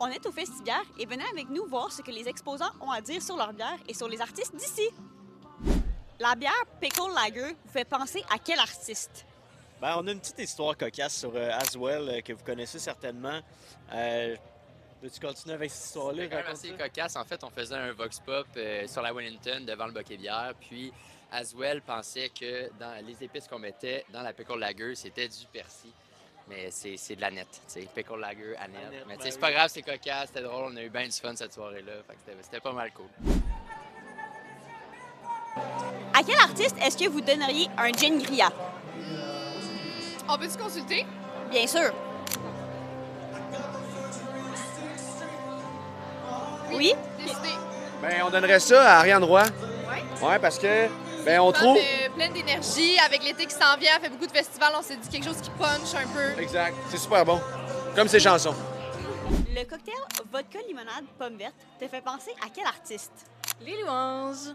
On est au Festibière et venez avec nous voir ce que les exposants ont à dire sur leur bière et sur les artistes d'ici. La bière Pickle Lager vous fait penser à quel artiste? Ben, on a une petite histoire cocasse sur Aswell que vous connaissez certainement. Veux-tu continuer avec cette histoire-là? C'est quand même Raconte assez ça. cocasse. En fait, on faisait un vox pop sur la Wellington devant le Bokeh Bière. Puis Aswell pensait que dans les épices qu'on mettait dans la pickle lager, c'était du persil. Mais c'est de la nette, tu sais, pickle lager à net. Net, Mais tu ben sais, c'est oui. pas grave, c'est cocasse, c'était drôle, on a eu bien du fun cette soirée-là. Fait que c'était pas mal cool. À quel artiste est-ce que vous donneriez un gin Gria? On peut-tu consulter? Bien sûr. Oui? Décidé. Ben, on donnerait ça à Ariane Roy. Ouais. Ouais, parce que, ben, on Femme, trouve. pleine d'énergie, avec l'été qui s'en vient, elle fait beaucoup de festivals, on s'est dit quelque chose qui punch un peu. Exact. C'est super bon. Comme ses chansons. Le cocktail vodka limonade pomme verte te fait penser à quel artiste? Les louanges.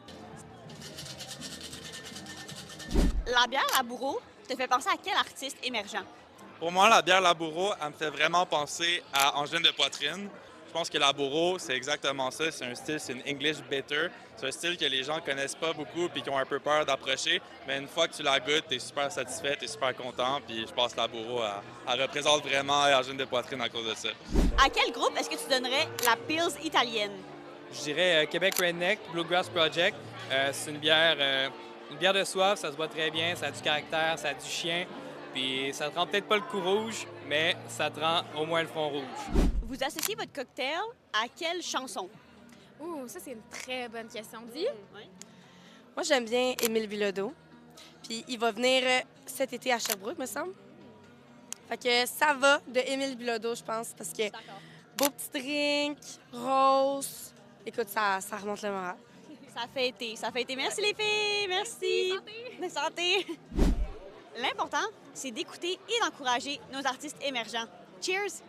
La bière La Bourreau te fait penser à quel artiste émergent? Pour moi, la bière Laboureau, elle me fait vraiment penser à Angine de poitrine. Je pense que Laboureau, c'est exactement ça. C'est un style, c'est une English bitter. C'est un style que les gens connaissent pas beaucoup puis qui ont un peu peur d'approcher. Mais une fois que tu la goûtes, tu es super satisfait, tu es super content. Puis je pense que Laboureau, elle représente vraiment Angine de poitrine à cause de ça. À quel groupe est-ce que tu donnerais la Pils italienne? Je dirais Québec Redneck, Bluegrass Project. C'est une bière de soif, ça se boit très bien, ça a du caractère, ça a du chien. Puis ça te rend peut-être pas le cou rouge, mais ça te rend au moins le front rouge. Vous associez votre cocktail à quelle chanson? Ouh, ça c'est une très bonne question. Dis. Moi, j'aime bien Émile Bilodeau. Puis il va venir cet été à Sherbrooke, me semble. Fait que ça va de Émile Bilodeau, je pense, parce que beau petit drink, rose. Écoute, ça remonte le moral. Ça fait été, ça fait été. Merci les filles, merci. De santé. L'important, c'est d'écouter et d'encourager nos artistes émergents. Cheers!